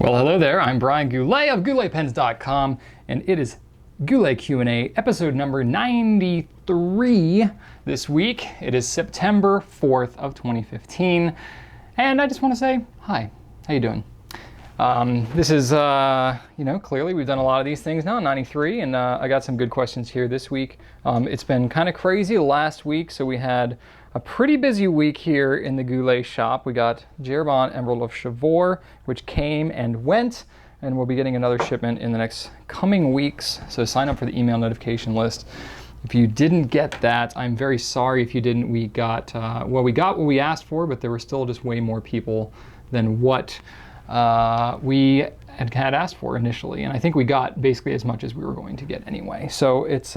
Well, hello there. I'm Brian Goulet of GouletPens.com, and it is Goulet Q&A, episode number 93 this week. It is September 4th of 2015, and I just want to say hi. How you doing? This is, clearly we've done a lot of these things now, 93, and I got some good questions here this week. It's been kind of crazy last week, so we had a pretty busy week here in the Goulet shop. We got Jeroboam Emerald of Chivor, which came and went, and we'll be getting another shipment in the next coming weeks, so sign up for the email notification list. If you didn't get that, I'm very sorry if you didn't. We got what we asked for, but there were still just way more people than what we had asked for initially, and I think we got basically as much as we were going to get anyway. So it's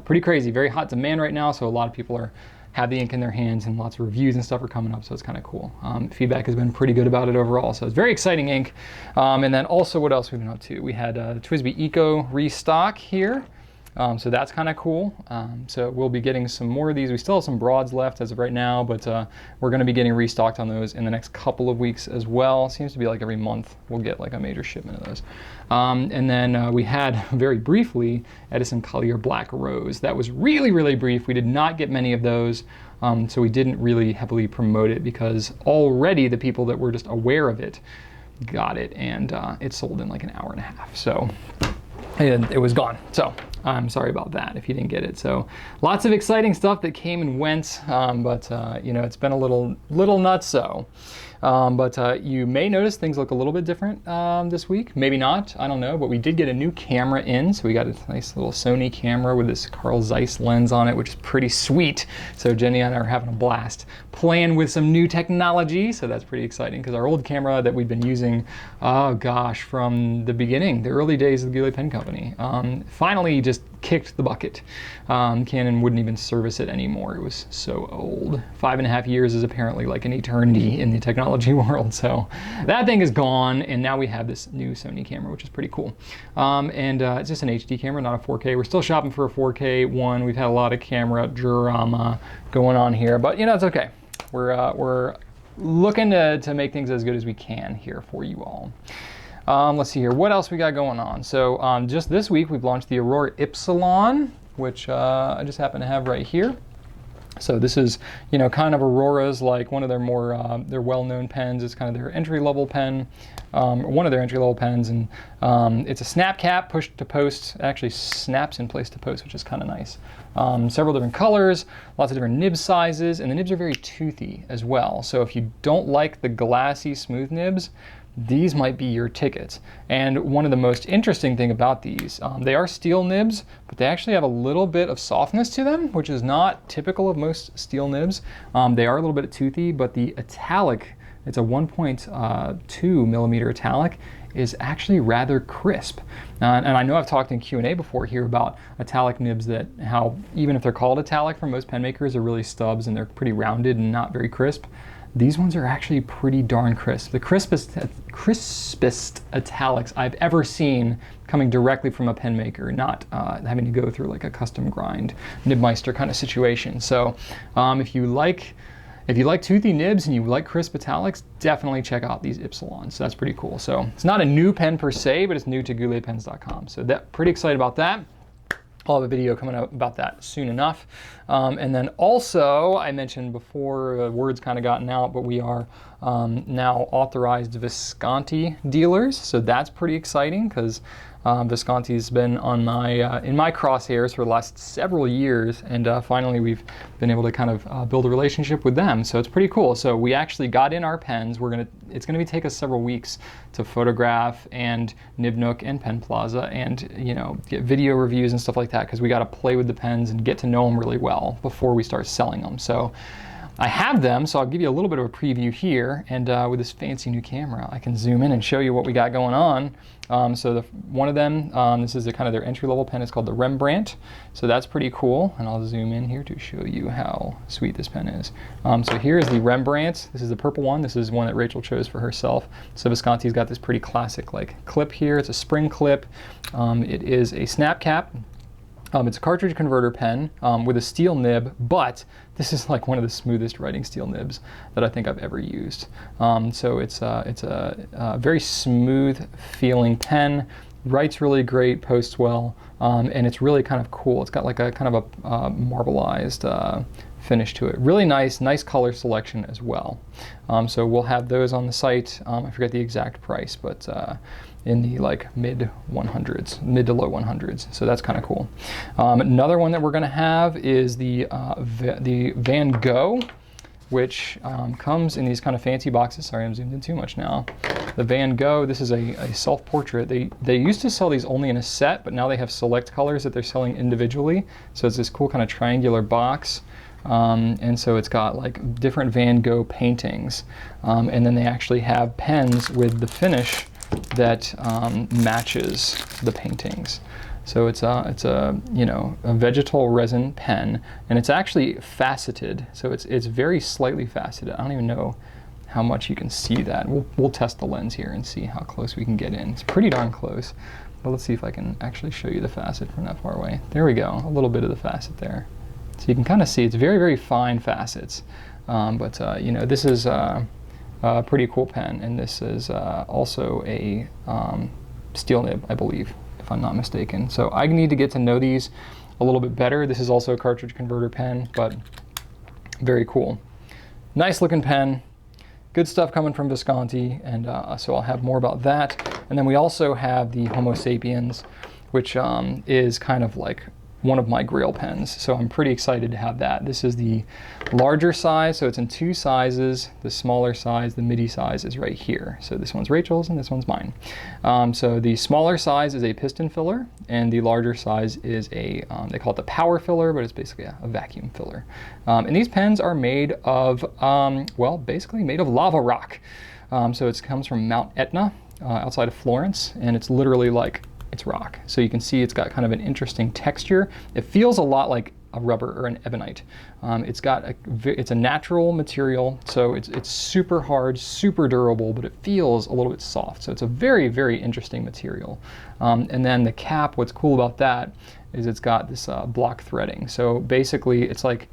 pretty crazy, very hot demand right now, so a lot of people have the ink in their hands, and lots of reviews and stuff are coming up, so it's kind of cool. Feedback has been pretty good about it overall, so it's very exciting ink. And then also, what else we've been up to? We had TWSBI Eco restock here. So that's kind of cool. So we'll be getting some more of these. We still have some broads left as of right now, but we're going to be getting restocked on those in the next couple of weeks as well. Seems to be like every month we'll get like a major shipment of those. And then we had, very briefly, Edison Collier Black Rose. That was really, really brief. We did not get many of those, so we didn't really heavily promote it because already the people that were just aware of it got it, and it sold in like an hour and a half. So it was gone. So I'm sorry about that if you didn't get it. So lots of exciting stuff that came and went, but it's been a little nuts. So, but you may notice things look a little bit different this week. Maybe not. I don't know. But we did get a new camera in. So we got a nice little Sony camera with this Carl Zeiss lens on it, which is pretty sweet. So Jenny and I are having a blast playing with some new technology. So that's pretty exciting because our old camera that we've been using, oh gosh, from the beginning, the early days of the Goulet Pen Company, finally just kicked the bucket. Canon wouldn't even service it anymore. It was so old. 5.5 years is apparently like an eternity in the technology world. So that thing is gone, and now we have this new Sony camera, which is pretty cool. And it's just an HD camera, not a 4K. We're still shopping for a 4K one. We've had a lot of camera drama going on here, but it's okay. We're looking to make things as good as we can here for you all. Let's see here, what else we got going on? So just this week we've launched the Aurora Ipsilon, which I just happen to have right here. So this is, kind of Aurora's, like one of their more, their well-known pens. It's kind of their entry-level pen, one of their entry-level pens, and it's a snap cap, push to post. It actually snaps in place to post, which is kind of nice. Several different colors, lots of different nib sizes, and the nibs are very toothy as well. So if you don't like the glassy, smooth nibs, these might be your tickets. And one of the most interesting thing about these, they are steel nibs, but they actually have a little bit of softness to them, which is not typical of most steel nibs. They are a little bit toothy, but the italic, it's a 1.2 millimeter italic, is actually rather crisp. And I know I've talked in Q&A before here about italic nibs, that how even if they're called italic for most pen makers, they're really stubs and they're pretty rounded and not very crisp. These ones are actually pretty darn crisp. The crispest italics I've ever seen coming directly from a pen maker, not having to go through like a custom grind Nibmeister kind of situation. So if you like toothy nibs and you like crisp italics, definitely check out these Ypsilons. So that's pretty cool. So it's not a new pen per se, but it's new to GouletPens.com. So pretty excited about that. I'll have a video coming out about that soon enough. And then also, I mentioned before, words kind of gotten out, but we are now authorized Visconti dealers. So that's pretty exciting because Visconti's been on my in my crosshairs for the last several years, and finally we've been able to kind of build a relationship with them. So it's pretty cool. So we actually got in our pens. It's gonna take us several weeks to photograph and Nibnook and Pen Plaza, and get video reviews and stuff like that, because we got to play with the pens and get to know them really well before we start selling them. So I have them, so I'll give you a little bit of a preview here, and with this fancy new camera, I can zoom in and show you what we got going on. One of them, this is kind of their entry-level pen. It's called the Rembrandt, so that's pretty cool, and I'll zoom in here to show you how sweet this pen is. So here is the Rembrandt. This is the purple one. This is one that Rachel chose for herself. So Visconti's got this pretty classic like clip here. It's a spring clip. It is a snap cap. It's a cartridge converter pen with a steel nib, but this is like one of the smoothest writing steel nibs that I think I've ever used. So it's a very smooth feeling pen, writes really great, posts well, and it's really kind of cool. It's got like a kind of a marbleized finish to it. Really nice color selection as well. So we'll have those on the site. I forget the exact price, but in the like mid to low 100s. So that's kind of cool. Another one that we're going to have is the Van Gogh, which comes in these kind of fancy boxes. Sorry, I'm zoomed in too much now. The Van Gogh, this is a self-portrait. They used to sell these only in a set, but now they have select colors that they're selling individually. So it's this cool kind of triangular box. And so it's got like different Van Gogh paintings. And then they actually have pens with the finish that matches the paintings. So it's a you know, a vegetal resin pen, and it's actually faceted. So it's very slightly faceted. I don't even know how much you can see that. We'll test the lens here and see how close we can get in. It's pretty darn close, but let's see if I can actually show you the facet from that far away. There we go, a little bit of the facet there. So you can kind of see it's very, very fine facets. But you know, this is a pretty cool pen, and this is also a steel nib, I believe, if I'm not mistaken. So I need to get to know these a little bit better. This is also a cartridge converter pen, but very cool. Nice looking pen. Good stuff coming from Visconti, and so I'll have more about that. And then we also have the Homo Sapiens, which is kind of like one of my grail pens, so I'm pretty excited to have that. This is the larger size, so it's in two sizes. The smaller size, the midi size, is right here. So this one's Rachel's and this one's mine. So the smaller size is a piston filler, and the larger size is a, they call it the power filler, but it's basically a vacuum filler. And these pens are made of, well, basically made of lava rock. So it comes from Mount Etna outside of Florence, and it's literally like, it's rock. So you can see it's got kind of an interesting texture. It feels a lot like a rubber or an ebonite. It's a natural material, so it's super hard, super durable, but it feels a little bit soft. So it's a very, very interesting material. And then the cap, what's cool about that is it's got this block threading. So basically it's like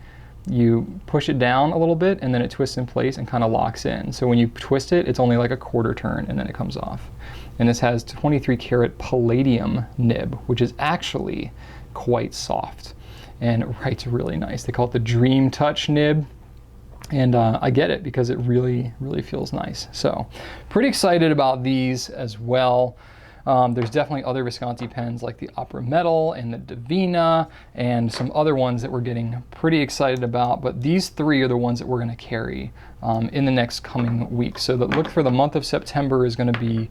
you push it down a little bit and then it twists in place and kind of locks in. So when you twist it, it's only like a quarter turn and then it comes off. And this has 23 karat palladium nib, which is actually quite soft and writes really nice. They call it the Dream Touch nib. And I get it because it really, really feels nice. So pretty excited about these as well. There's definitely other Visconti pens like the Opera Metal and the Divina and some other ones that we're getting pretty excited about, but these three are the ones that we're going to carry in the next coming weeks. So look for the month of September is going to be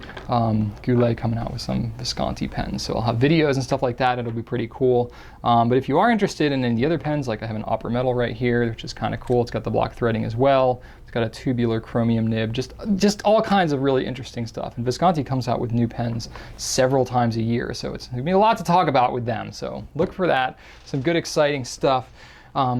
Goulet coming out with some Visconti pens. So I'll have videos and stuff like that. It'll be pretty cool. But if you are interested in the other pens, like I have an Opera Metal right here, which is kind of cool. It's got the block threading as well. It's got a tubular chromium nib, just all kinds of really interesting stuff. And Visconti comes out with new pens several times a year, so it's gonna be a lot to talk about with them. So look for that, some good exciting stuff. I'll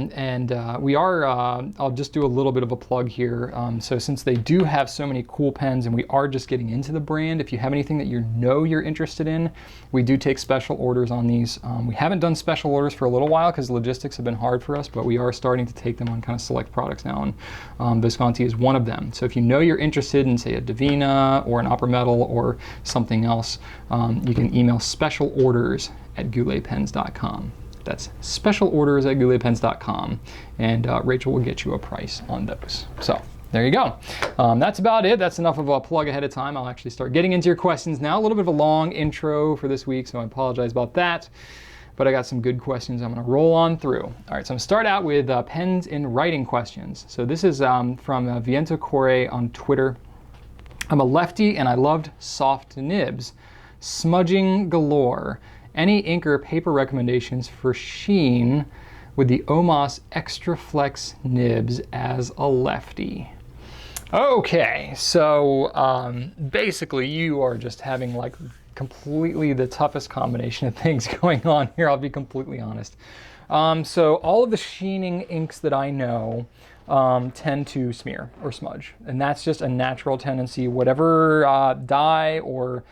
just do a little bit of a plug here. So since they do have so many cool pens and we are just getting into the brand, if you have anything that you're interested in, we do take special orders on these. We haven't done special orders for a little while because logistics have been hard for us, but we are starting to take them on kind of select products now, and Visconti is one of them. So if you know you're interested in, say, a Divina or an Opera Metal or something else, you can email specialorders@gouletpens.com. That's specialorders@gouletpens.com, and Rachel will get you a price on those. So there you go. That's about it. That's enough of a plug ahead of time. I'll actually start getting into your questions now. A little bit of a long intro for this week, so I apologize about that. But I got some good questions I'm going to roll on through. All right, so I'm going to start out with pens in writing questions. So this is from Viento Core on Twitter. I'm a lefty and I loved soft nibs. Smudging galore. Any ink or paper recommendations for sheen with the OMAs Extra Flex nibs as a lefty? Okay, so basically you are just having like completely the toughest combination of things going on here, I'll be completely honest. So all of the sheening inks that I know tend to smear or smudge, and that's just a natural tendency. Whatever dye or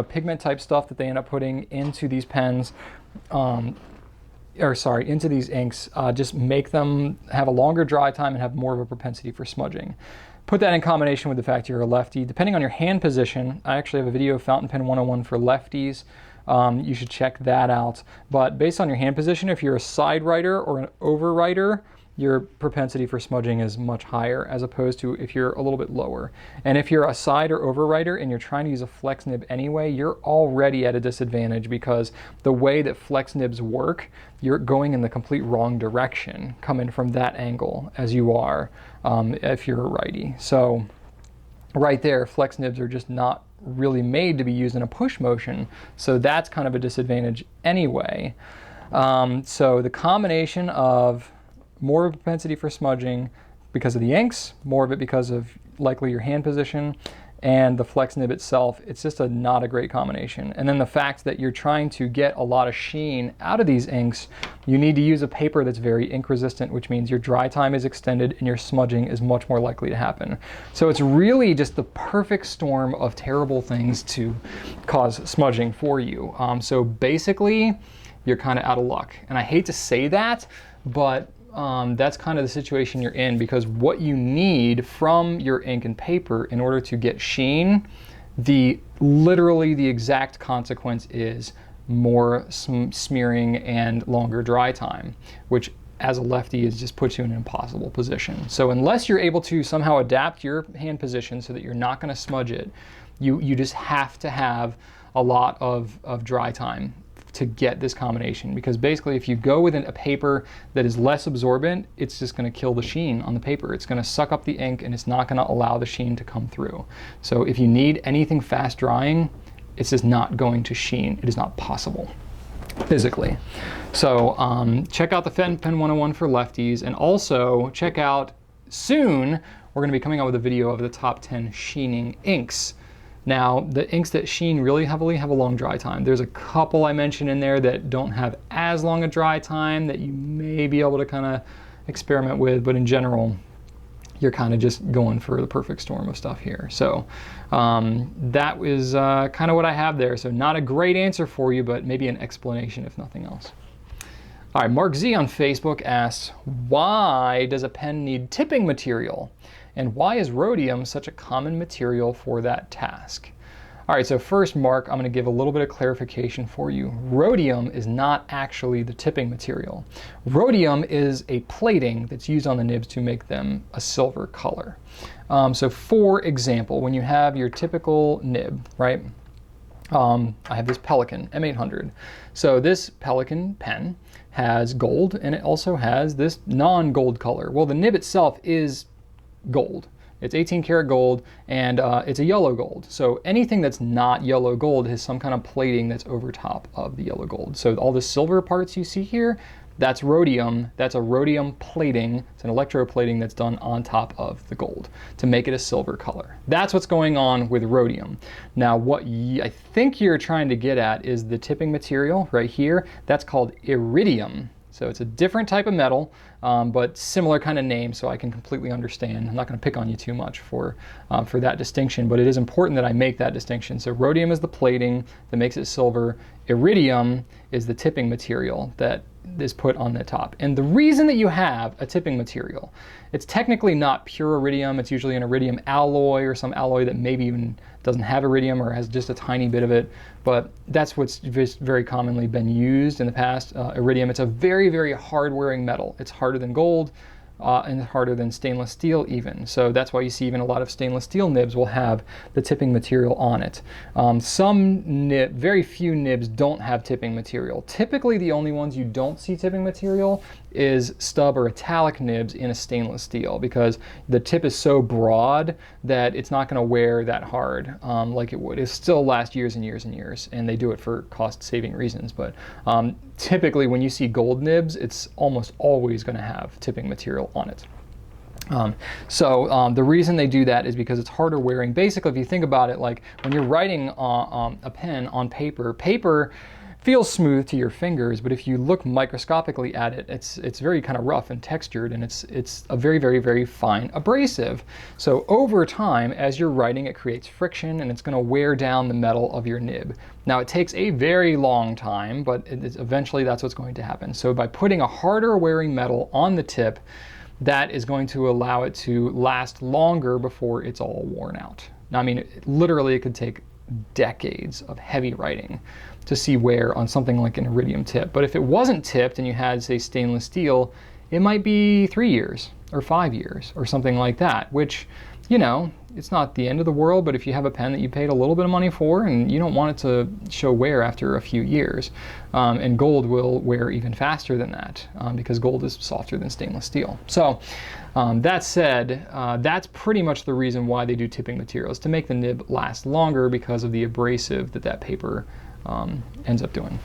pigment type stuff that they end up putting into these pens, into these inks just make them have a longer dry time and have more of a propensity for smudging. Put that in combination with the fact you're a lefty. Depending on your hand position, I actually have a video of Fountain Pen 101 for lefties. You should check that out. But based on your hand position, if you're a side writer or an over writer, your propensity for smudging is much higher as opposed to if you're a little bit lower. And if you're a side or over writer and you're trying to use a flex nib anyway, you're already at a disadvantage because the way that flex nibs work, you're going in the complete wrong direction coming from that angle as you are if you're a righty. So right there, flex nibs are just not really made to be used in a push motion. So that's kind of a disadvantage anyway. So the combination of more of a propensity for smudging because of the inks, more of it because of likely your hand position, and the flex nib itself, it's just not a great combination. And then the fact that you're trying to get a lot of sheen out of these inks, you need to use a paper that's very ink resistant, which means your dry time is extended and your smudging is much more likely to happen. So it's really just the perfect storm of terrible things to cause smudging for you. So basically, you're kind of out of luck. And I hate to say that, but that's kind of the situation you're in, because what you need from your ink and paper in order to get sheen, literally the exact consequence is more smearing and longer dry time, which as a lefty is just puts you in an impossible position. So unless you're able to somehow adapt your hand position so that you're not going to smudge it, you just have to have a lot of dry time to get this combination, because basically if you go with a paper that is less absorbent, it's just going to kill the sheen on the paper. It's going to suck up the ink and it's not going to allow the sheen to come through. So if you need anything fast drying, it's just not going to sheen. It is not possible physically. So check out the Fountain Pen 101 for lefties, and also check out soon, we're going to be coming out with a video of the top 10 sheening inks. Now, the inks that sheen really heavily have a long dry time. There's a couple I mentioned in there that don't have as long a dry time that you may be able to kind of experiment with, but in general, you're kind of just going for the perfect storm of stuff here. So that was kind of what I have there. So not a great answer for you, but maybe an explanation if nothing else. All right, Mark Z on Facebook asks, why does a pen need tipping material? And why is rhodium such a common material for that task? All right, so first, Mark, I'm going to give a little bit of clarification for you. Rhodium is not actually the tipping material. Rhodium is a plating that's used on the nibs to make them a silver color. So for example, when you have your typical nib, right? I have this Pelikan M800. So this Pelikan pen has gold, and it also has this non-gold color. Well, the nib itself is gold. It's 18 karat gold, and it's a yellow gold. So anything that's not yellow gold has some kind of plating that's over top of the yellow gold. So all the silver parts you see here, that's rhodium. That's a rhodium plating. It's an electroplating that's done on top of the gold to make it a silver color. That's what's going on with rhodium. Now, what I think you're trying to get at is the tipping material right here. That's called iridium. So it's a different type of metal, but similar kind of name, so I can completely understand. I'm not going to pick on you too much for that distinction, but it is important that I make that distinction. So rhodium is the plating that makes it silver. Iridium is the tipping material that is put on the top. And the reason that you have a tipping material, it's technically not pure iridium. It's usually an iridium alloy or some alloy that maybe even doesn't have iridium or has just a tiny bit of it, but that's what's very commonly been used in the past, iridium. It's a very, very hard-wearing metal. It's harder than gold and harder than stainless steel even. So that's why you see even a lot of stainless steel nibs will have the tipping material on it. Very few nibs don't have tipping material. Typically the only ones you don't see tipping material is stub or italic nibs in a stainless steel, because the tip is so broad that it's not going to wear that hard like it would. It still lasts years and years and years, and they do it for cost-saving reasons. But typically when you see gold nibs, it's almost always going to have tipping material on it. The reason they do that is because it's harder wearing. Basically, if you think about it, like when you're writing a pen on paper, feels smooth to your fingers, but if you look microscopically at it, it's very kind of rough and textured, and it's a very, very, very fine abrasive. So over time, as you're writing, it creates friction, and it's going to wear down the metal of your nib. Now, it takes a very long time, but eventually that's what's going to happen. So by putting a harder wearing metal on the tip, that is going to allow it to last longer before it's all worn out. Now, I mean, literally it could take decades of heavy writing to see wear on something like an iridium tip. But if it wasn't tipped and you had, say, stainless steel, it might be 3 years or 5 years or something like that, which, you know, it's not the end of the world, but if you have a pen that you paid a little bit of money for and you don't want it to show wear after a few years, and gold will wear even faster than that because gold is softer than stainless steel. So that said, that's pretty much the reason why they do tipping materials, to make the nib last longer because of the abrasive that paper ends up doing.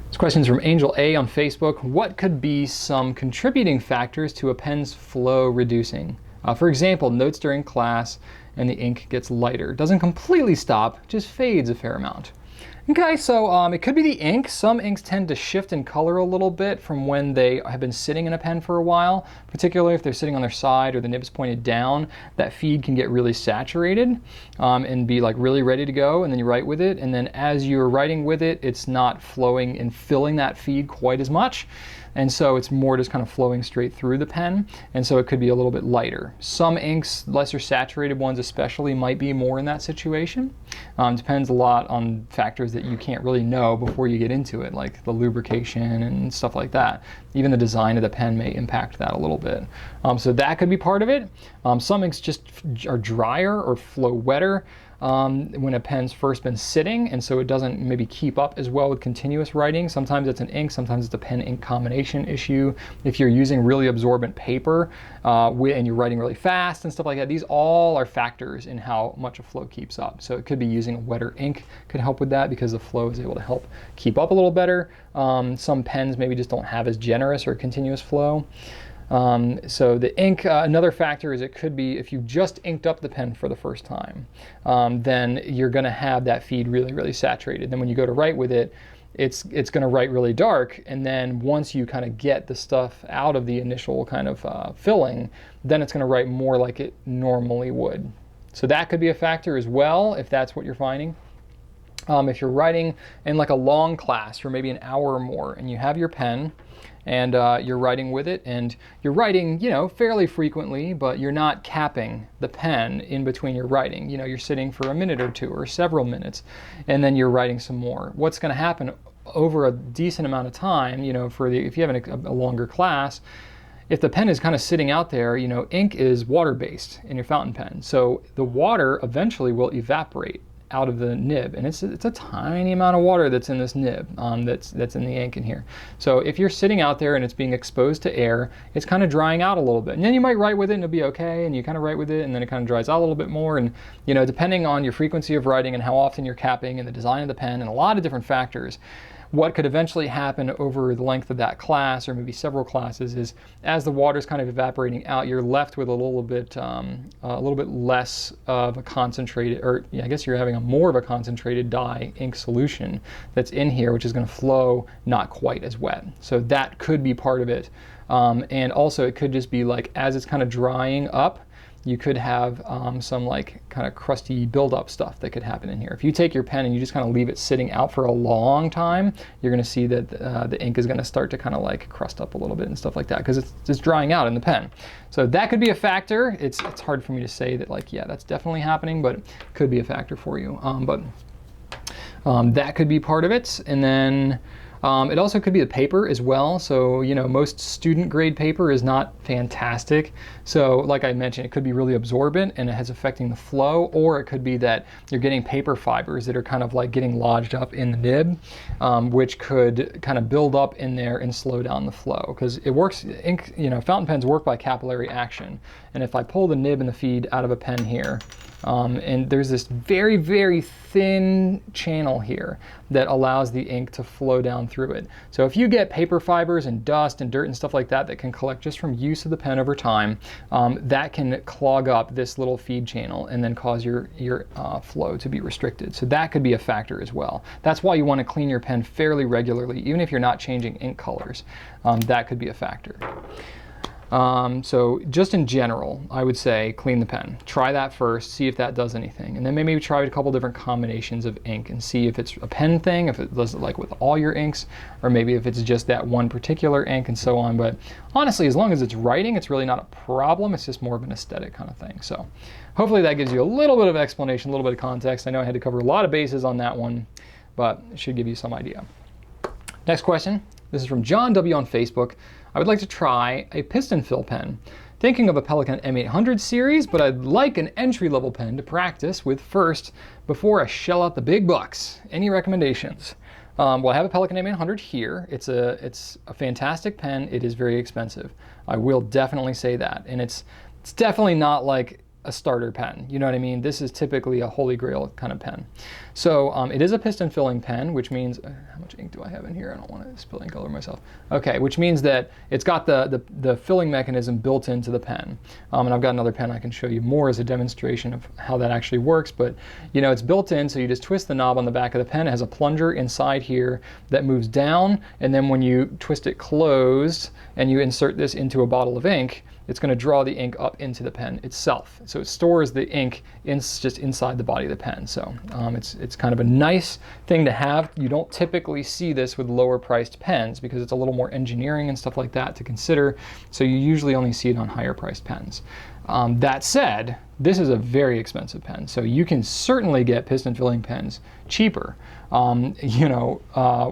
This question is from Angel A on Facebook. What could be some contributing factors to a pen's flow reducing? For example, notes during class and the ink gets lighter. Doesn't completely stop, just fades a fair amount. Okay, so it could be the ink. Some inks tend to shift in color a little bit from when they have been sitting in a pen for a while, particularly if they're sitting on their side or the nib's pointed down. That feed can get really saturated and be like really ready to go, and then you write with it, and then as you're writing with it, it's not flowing and filling that feed quite as much. And so it's more just kind of flowing straight through the pen, and so it could be a little bit lighter. Some inks, lesser saturated ones especially, might be more in that situation. Depends a lot on factors that you can't really know before you get into it, like the lubrication and stuff like that. Even the design of the pen may impact that a little bit. So that could be part of it. Some inks just are drier or flow wetter when a pen's first been sitting, and so it doesn't maybe keep up as well with continuous writing. Sometimes it's an ink, sometimes it's a pen-ink combination issue. If you're using really absorbent paper and you're writing really fast and stuff like that, these all are factors in how much a flow keeps up. So it could be using a wetter ink could help with that because the flow is able to help keep up a little better. Some pens maybe just don't have as generous or continuous flow. So the ink, another factor is it could be if you just inked up the pen for the first time, then you're going to have that feed really, really saturated. Then when you go to write with it, it's going to write really dark, and then once you kind of get the stuff out of the initial kind of filling, then it's going to write more like it normally would. So that could be a factor as well if that's what you're finding. If you're writing in like a long class for maybe an hour or more, and you have your pen, and you're writing with it, and you're writing, you know, fairly frequently, but you're not capping the pen in between your writing. You know, you're sitting for a minute or two or several minutes, and then you're writing some more. What's going to happen over a decent amount of time, you know, if you have a longer class, if the pen is kind of sitting out there, you know, ink is water-based in your fountain pen, so the water eventually will evaporate out of the nib, and it's a tiny amount of water that's in this nib that's in the ink in here. So if you're sitting out there and it's being exposed to air, it's kind of drying out a little bit, and then you might write with it and it'll be okay, and you kind of write with it and then it kind of dries out a little bit more, and you know, depending on your frequency of writing and how often you're capping and the design of the pen and a lot of different factors, what could eventually happen over the length of that class or maybe several classes is as the water's kind of evaporating out, you're left with a little bit less of a concentrated, or yeah, I guess you're having more of a concentrated dye ink solution that's in here, which is going to flow not quite as wet. So that could be part of it. And also it could just be like as it's kind of drying up, you could have some like kind of crusty buildup stuff that could happen in here. If you take your pen and you just kind of leave it sitting out for a long time, you're going to see that the ink is going to start to kind of like crust up a little bit and stuff like that because it's just drying out in the pen. So that could be a factor. It's hard for me to say that like, yeah, that's definitely happening, but it could be a factor for you. But that could be part of it. And then it also could be the paper as well. So, you know, most student grade paper is not fantastic. So like I mentioned, it could be really absorbent and it has affecting the flow, or it could be that you're getting paper fibers that are kind of like getting lodged up in the nib, which could kind of build up in there and slow down the flow. Because it works, ink, you know, fountain pens work by capillary action. And if I pull the nib and the feed out of a pen here, and there's this very, very thin channel here that allows the ink to flow down through it. So if you get paper fibers and dust and dirt and stuff like that that can collect just from use of the pen over time, that can clog up this little feed channel and then cause your flow to be restricted. So that could be a factor as well. That's why you want to clean your pen fairly regularly, even if you're not changing ink colors. That could be a factor. So just in general, I would say clean the pen. Try that first, see if that does anything. And then maybe try a couple different combinations of ink and see if it's a pen thing, if it does it like with all your inks, or maybe if it's just that one particular ink and so on. But honestly, as long as it's writing, it's really not a problem. It's just more of an aesthetic kind of thing. So hopefully that gives you a little bit of explanation, a little bit of context. I know I had to cover a lot of bases on that one, but it should give you some idea. Next question. This is from John W. on Facebook. I would like to try a piston fill pen. Thinking of a Pelikan M800 series, but I'd like an entry-level pen to practice with first before I shell out the big bucks. Any recommendations? Well, I have a Pelikan M800 here. It's a fantastic pen. It is very expensive. I will definitely say that. And it's definitely not like a starter pen. You know what I mean? This is typically a holy grail kind of pen. So it is a piston filling pen, which means, how much ink do I have in here? I don't want to spill ink all over myself. Okay, which means that it's got the filling mechanism built into the pen. And I've got another pen I can show you more as a demonstration of how that actually works. But you know, it's built in, so you just twist the knob on the back of the pen. It has a plunger inside here that moves down, and then when you twist it closed and you insert this into a bottle of ink, it's going to draw the ink up into the pen itself. So it stores the ink just inside the body of the pen. So it's kind of a nice thing to have. You don't typically see this with lower priced pens because it's a little more engineering and stuff like that to consider. So you usually only see it on higher priced pens. That said, this is a very expensive pen. So you can certainly get piston filling pens cheaper. You know,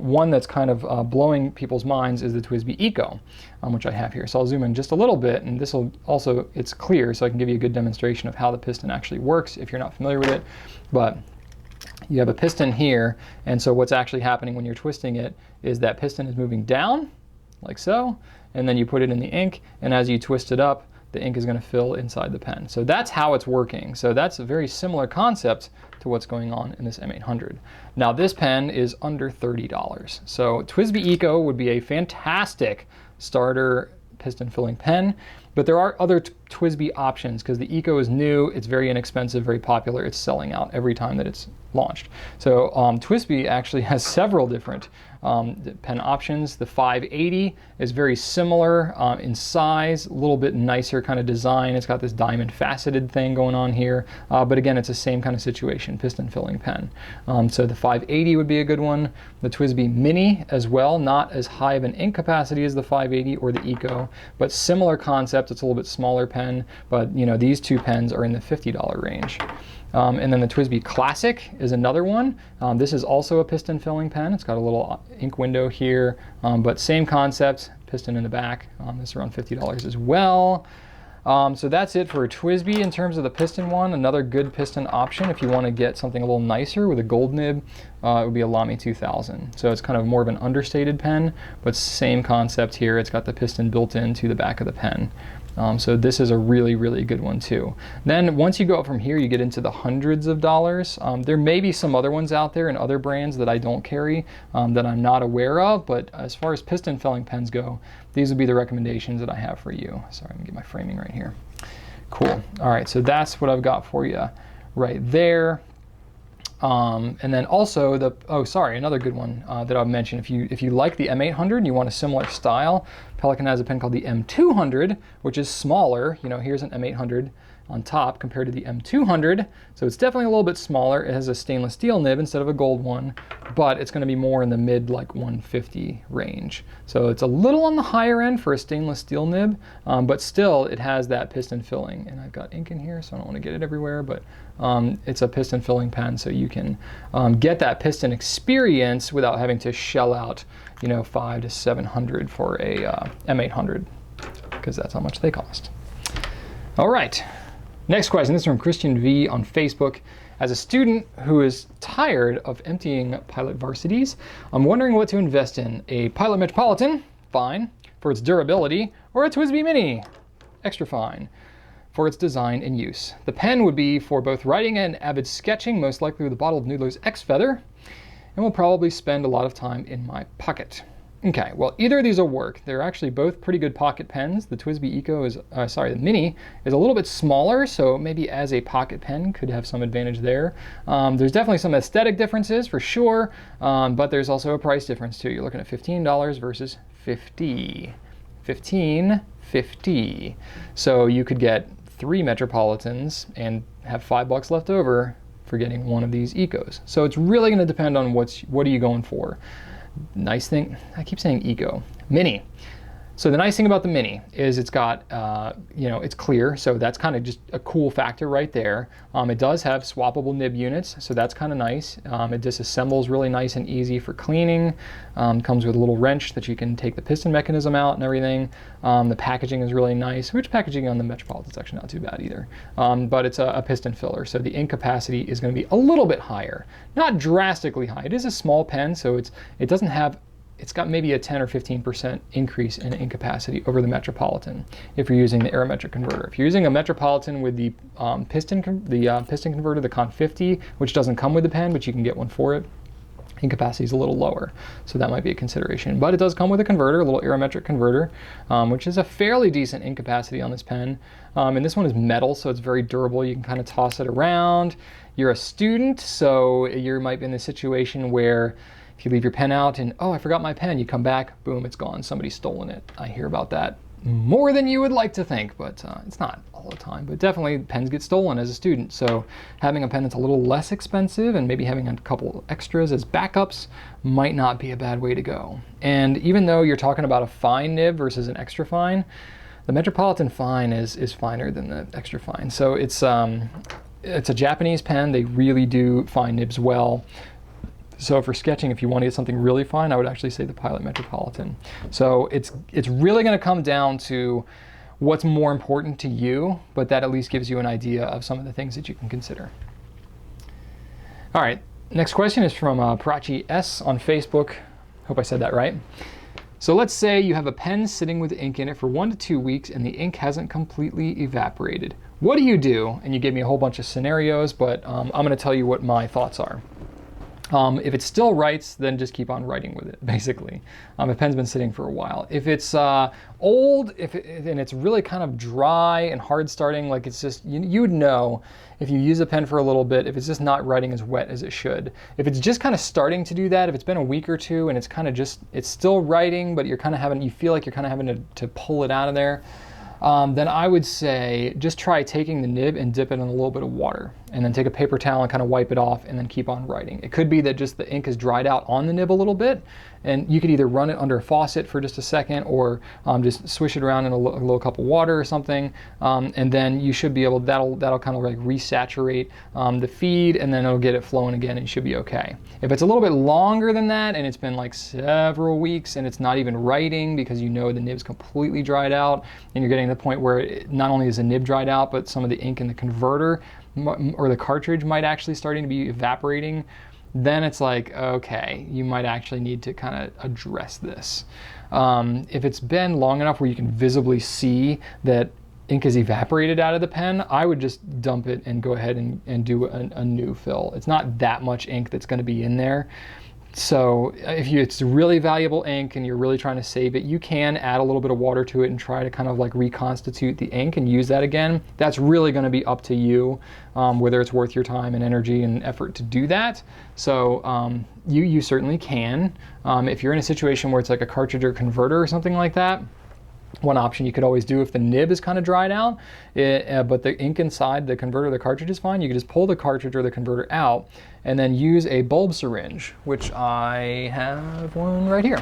one that's kind of blowing people's minds is the TWSBI Eco, which I have here. So I'll zoom in just a little bit, and this will also, it's clear, so I can give you a good demonstration of how the piston actually works if you're not familiar with it. But you have a piston here, and so what's actually happening when you're twisting it is that piston is moving down, like so, and then you put it in the ink, and as you twist it up, the ink is going to fill inside the pen. So that's how it's working. So that's a very similar concept to what's going on in this M800. Now this pen is under $30. So TWSBI Eco would be a fantastic starter piston filling pen, but there are other TWSBI options because the Eco is new, it's very inexpensive, very popular, it's selling out every time that it's launched. So TWSBI actually has several different pen options. The 580 is very similar in size, a little bit nicer kind of design. It's got this diamond faceted thing going on here, but again, it's the same kind of situation, piston filling pen. So the 580 would be a good one. The TWSBI Mini as well, not as high of an ink capacity as the 580 or the Eco, but similar concept. It's a little bit smaller pen, but you know, these two pens are in the $50 range. And then the TWSBI Classic is another one. This is also a piston filling pen. It's got a little ink window here, but same concept, piston in the back. This is around $50 as well. So that's it for a TWSBI in terms of the piston one. Another good piston option if you want to get something a little nicer with a gold nib, it would be a Lamy 2000. So it's kind of more of an understated pen, but same concept here. It's got the piston built into the back of the pen. So this is a really, really good one too. Then once you go up from here, you get into the hundreds of dollars. There may be some other ones out there and other brands that I don't carry that I'm not aware of, but as far as piston filling pens go, these would be the recommendations that I have for you. Sorry, I'm gonna get my framing right here. Cool. All right, so that's what I've got for you right there. And then also another good one that I'll mention. If you like the M800 and you want a similar style, Pelikan has a pen called the M200, which is smaller. You know, here's an M800 on top compared to the M200. So it's definitely a little bit smaller. It has a stainless steel nib instead of a gold one, but it's going to be more in the mid like 150 range. So it's a little on the higher end for a stainless steel nib, but still it has that piston filling. And I've got ink in here, so I don't want to get it everywhere, but it's a piston filling pen, so you can get that piston experience without having to shell out, you know, $500 to $700 for a M800, because that's how much they cost. All right. Next question, this is from Christian V on Facebook. As a student who is tired of emptying Pilot varsities, I'm wondering what to invest in. A Pilot Metropolitan, fine, for its durability, or a TWSBI Mini, extra fine, for its design and use. The pen would be for both writing and avid sketching, most likely with a bottle of Noodler's X Feather. and will probably spend a lot of time in my pocket. Okay, well, either of these will work. They're actually both pretty good pocket pens. The the Mini is a little bit smaller, so maybe as a pocket pen could have some advantage there. There's definitely some aesthetic differences for sure, but there's also a price difference too. You're looking at $15 versus $50. $15.50. So you could get 3 Metropolitans and have $5 left over for getting one of these Ecos. So it's really going to depend on what are you going for. Nice thing, I keep saying Eco. Mini. So the nice thing about the Mini is it's got, it's clear, so that's kind of just a cool factor right there. It does have swappable nib units, so that's kind of nice. It disassembles really nice and easy for cleaning. Comes with a little wrench that you can take the piston mechanism out and everything. The packaging is really nice, which packaging on the Metropolitan is actually not too bad either. But it's a piston filler, so the ink capacity is going to be a little bit higher. Not drastically high. It is a small pen, so it's got maybe a 10 or 15% increase in ink capacity over the Metropolitan if you're using the aerometric converter. If you're using a Metropolitan with the piston converter, the Con 50, which doesn't come with the pen, but you can get one for it, ink capacity is a little lower, so that might be a consideration. But it does come with a converter, a little aerometric converter, which is a fairly decent ink capacity on this pen. And this one is metal, so it's very durable. You can kind of toss it around. You're a student, so you might be in the situation where if you leave your pen out and, oh, I forgot my pen, you come back, boom, it's gone. Somebody's stolen it. I hear about that more than you would like to think, but it's not all the time. But definitely pens get stolen as a student. So having a pen that's a little less expensive and maybe having a couple extras as backups might not be a bad way to go. And even though you're talking about a fine nib versus an extra fine, the Metropolitan fine is finer than the extra fine. So it's a Japanese pen. They really do fine nibs well. So for sketching, if you want to get something really fine, I would actually say the Pilot Metropolitan. So it's really going to come down to what's more important to you, but that at least gives you an idea of some of the things that you can consider. All right, next question is from Prachi S on Facebook. Hope I said that right. So let's say you have a pen sitting with ink in it for 1 to 2 weeks and the ink hasn't completely evaporated. What do you do? And you gave me a whole bunch of scenarios, but I'm going to tell you what my thoughts are. If it still writes, then just keep on writing with it, basically. If pen's been sitting for a while. If it's old, and it's really kind of dry and hard starting, like it's just, you would know if you use a pen for a little bit, if it's just not writing as wet as it should. If it's just kind of starting to do that, if it's been a week or two and it's kind of just, it's still writing, but you feel like you're kind of having to pull it out of there, then I would say just try taking the nib and dip it in a little bit of water, and then take a paper towel and kind of wipe it off and then keep on writing. It could be that just the ink is dried out on the nib a little bit, and you could either run it under a faucet for just a second or just swish it around in a little cup of water or something, and then you should be able, that'll kind of like resaturate the feed, and then it'll get it flowing again and you should be okay. If it's a little bit longer than that and it's been like several weeks and it's not even writing because you know the nib's completely dried out and you're getting to the point where not only is the nib dried out, but some of the ink in the converter or the cartridge might actually starting to be evaporating, then it's like, okay, you might actually need to kind of address this. If it's been long enough where you can visibly see that ink is evaporated out of the pen, I would just dump it and go ahead and do a new fill. It's not that much ink that's going to be in there. So if it's really valuable ink and you're really trying to save it, you can add a little bit of water to it and try to kind of like reconstitute the ink and use that again. That's really going to be up to you, whether it's worth your time and energy and effort to do that. So you certainly can. If you're in a situation where it's like a cartridge or converter or something like that, one option you could always do if the nib is kind of dried out, but the ink inside the converter or the cartridge is fine, you can just pull the cartridge or the converter out and then use a bulb syringe, which I have one right here.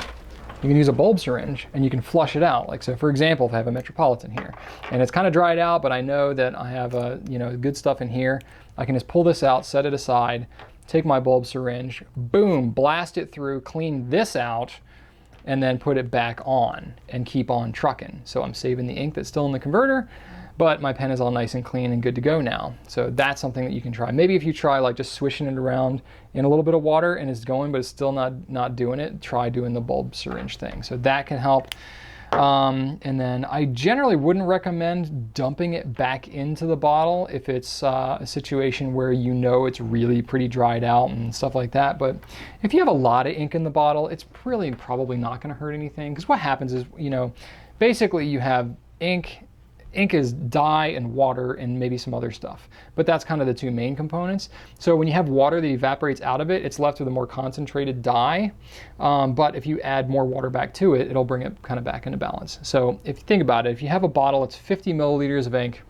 You can use a bulb syringe and you can flush it out. Like, so for example, if I have a Metropolitan here and it's kind of dried out, but I know that I have good stuff in here, I can just pull this out, set it aside, take my bulb syringe, boom, blast it through, clean this out, and then put it back on and keep on trucking. So I'm saving the ink that's still in the converter, but my pen is all nice and clean and good to go now. So that's something that you can try. Maybe if you try like just swishing it around in a little bit of water and it's going, but it's still not doing it, try doing the bulb syringe thing. So that can help. And then I generally wouldn't recommend dumping it back into the bottle if it's a situation where you know it's really pretty dried out and stuff like that. But if you have a lot of ink in the bottle, it's really probably not going to hurt anything, because what happens is, you know, basically you have ink. Ink is dye and water and maybe some other stuff, but that's kind of the two main components. So when you have water that evaporates out of it, it's left with a more concentrated dye. But if you add more water back to it, it'll bring it kind of back into balance. So if you think about it, if you have a bottle that's 50 milliliters of ink,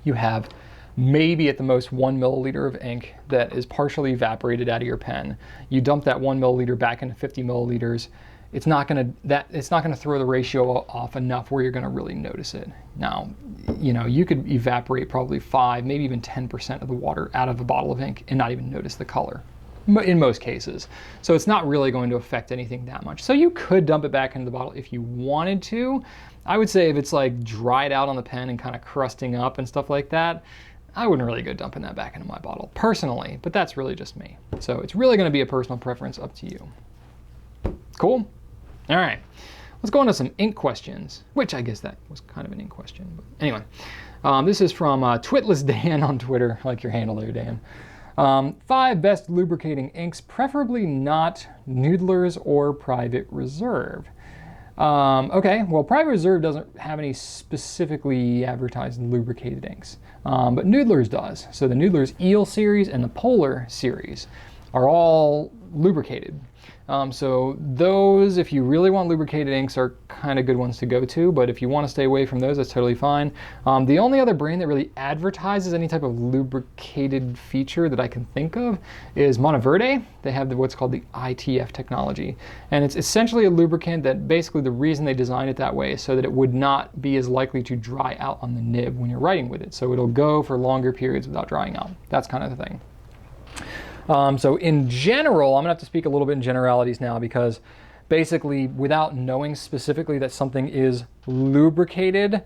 you have maybe at the most 1 milliliter of ink that is partially evaporated out of your pen. You dump that 1 milliliter back into 50 milliliters. It's not going to throw the ratio off enough where you're going to really notice it. Now, you know, you could evaporate probably 5, maybe even 10% of the water out of a bottle of ink and not even notice the color in most cases. So it's not really going to affect anything that much. So you could dump it back into the bottle if you wanted to. I would say if it's like dried out on the pen and kind of crusting up and stuff like that, I wouldn't really go dumping that back into my bottle personally, but that's really just me. So it's really going to be a personal preference, up to you. Cool? All right, let's go on to some ink questions, which I guess that was kind of an ink question. But anyway, this is from Twitless Dan on Twitter. I like your handle there, Dan. 5 best lubricating inks, preferably not Noodler's or Private Reserve. Okay, well, Private Reserve doesn't have any specifically advertised lubricated inks, but Noodler's does. So the Noodler's Eel series and the Polar series are all lubricated. So those, if you really want lubricated inks, are kind of good ones to go to, but if you want to stay away from those, that's totally fine. The only other brand that really advertises any type of lubricated feature that I can think of is Monteverde. They have what's called the ITF technology, and it's essentially a lubricant that basically the reason they designed it that way is so that it would not be as likely to dry out on the nib when you're writing with it. So it'll go for longer periods without drying out. That's kind of the thing. So in general, I'm gonna have to speak a little bit in generalities now, because basically without knowing specifically that something is lubricated,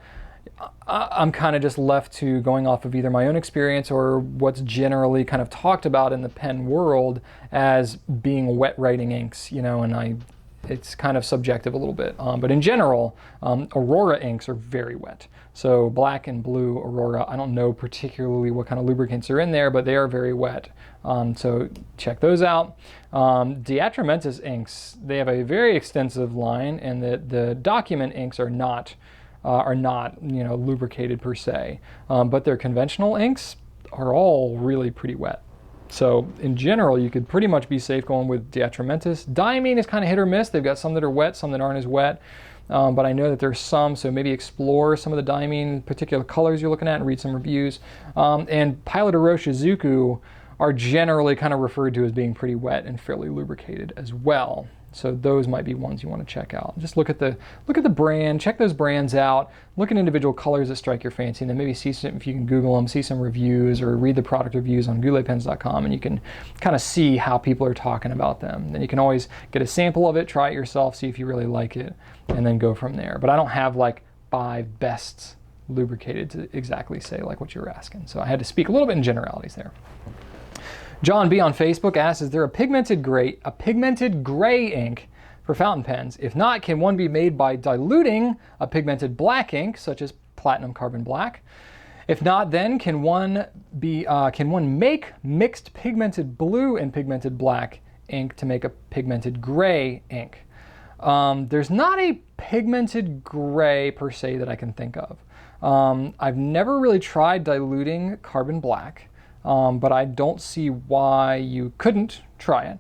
I'm kind of just left to going off of either my own experience or what's generally kind of talked about in the pen world as being wet writing inks, you know, and it's kind of subjective a little bit. But in general, Aurora inks are very wet. So black and blue Aurora, I don't know particularly what kind of lubricants are in there, but they are very wet. So check those out. Diatramentis inks, they have a very extensive line, and the document inks are not you know, lubricated per se, but their conventional inks are all really pretty wet. So in general, you could pretty much be safe going with Diatramentis. Diamine is kind of hit or miss. They've got some that are wet, some that aren't as wet. But I know that there's some, so maybe explore some of the diamine, particular colors you're looking at, and read some reviews. And Pilot Shizuku are generally kind of referred to as being pretty wet and fairly lubricated as well. So those might be ones you want to check out. Just look at the brand, check those brands out, look at individual colors that strike your fancy, and then maybe see some, if you can Google them, see some reviews or read the product reviews on gouletpens.com, and you can kind of see how people are talking about them. Then you can always get a sample of it, try it yourself, see if you really like it, and then go from there. But I don't have like 5 best lubricated to exactly say like what you were asking. So I had to speak a little bit in generalities there. John B on Facebook asks, is there a pigmented gray ink for fountain pens? If not, can one be made by diluting a pigmented black ink, such as platinum carbon black? If not, then can one make mixed pigmented blue and pigmented black ink to make a pigmented gray ink? There's not a pigmented gray per se that I can think of. I've never really tried diluting carbon black. But I don't see why you couldn't try it.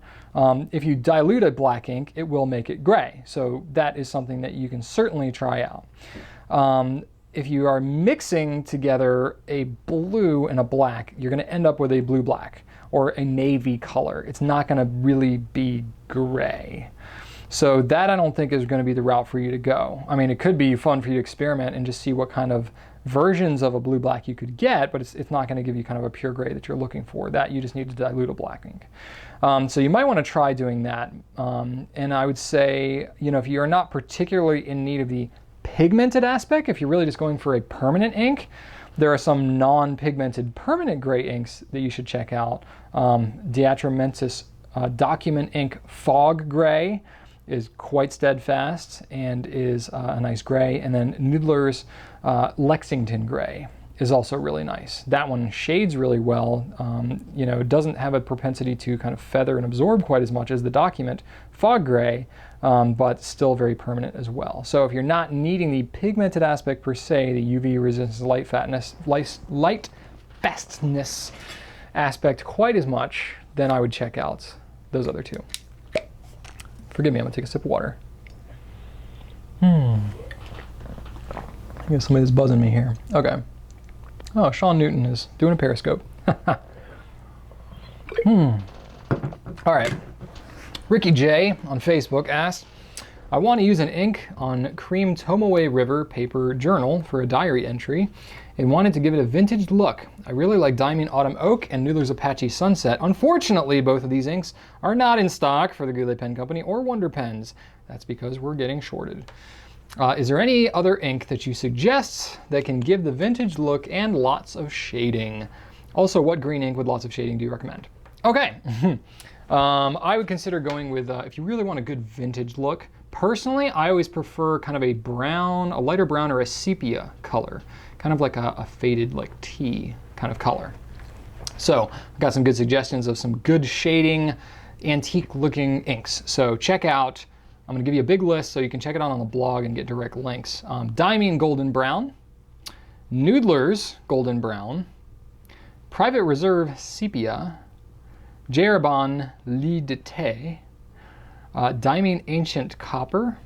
If you dilute a black ink, it will make it gray. So that is something that you can certainly try out. If you are mixing together a blue and a black, you're going to end up with a blue-black or a navy color. It's not going to really be gray. So that I don't think is going to be the route for you to go. I mean, it could be fun for you to experiment and just see what kind of versions of a blue-black you could get, but it's not going to give you kind of a pure gray that you're looking for. That you just need to dilute a black ink. So you might want to try doing that. And I would say, you know, if you're not particularly in need of the pigmented aspect, if you're really just going for a permanent ink, there are some non-pigmented permanent gray inks that you should check out. Diatramentis Document Ink Fog Gray is quite steadfast and is a nice gray. And then Noodler's Lexington gray is also really nice. That one shades really well. You know, it doesn't have a propensity to kind of feather and absorb quite as much as the document fog gray, but still very permanent as well. So if you're not needing the pigmented aspect per se, the UV resistance, light fastness aspect quite as much, then I would check out those other two. Forgive me, I'm gonna take a sip of water. I guess somebody's buzzing me here. Okay. Oh, Sean Newton is doing a periscope. All right. Ricky J on Facebook asked, I want to use an ink on cream Tomoe River paper journal for a diary entry and wanted to give it a vintage look. I really like Diamine Autumn Oak and Noodler's Apache Sunset. Unfortunately, both of these inks are not in stock for the Goulet Pen Company or Wonder Pens. That's because we're getting shorted. Is there any other ink that you suggest that can give the vintage look and lots of shading? Also, what green ink with lots of shading do you recommend? Okay. I would consider going with, if you really want a good vintage look, personally, I always prefer kind of a brown, a lighter brown or a sepia color, kind of like a faded like tea kind of color. So I've got some good suggestions of some good shading, antique looking inks. So check out, I'm gonna give you a big list so you can check it out on the blog and get direct links. Diamine Golden Brown, Noodler's Golden Brown, Private Reserve Sepia, Jeroboam Lee de Tay, Diamine Ancient Copper,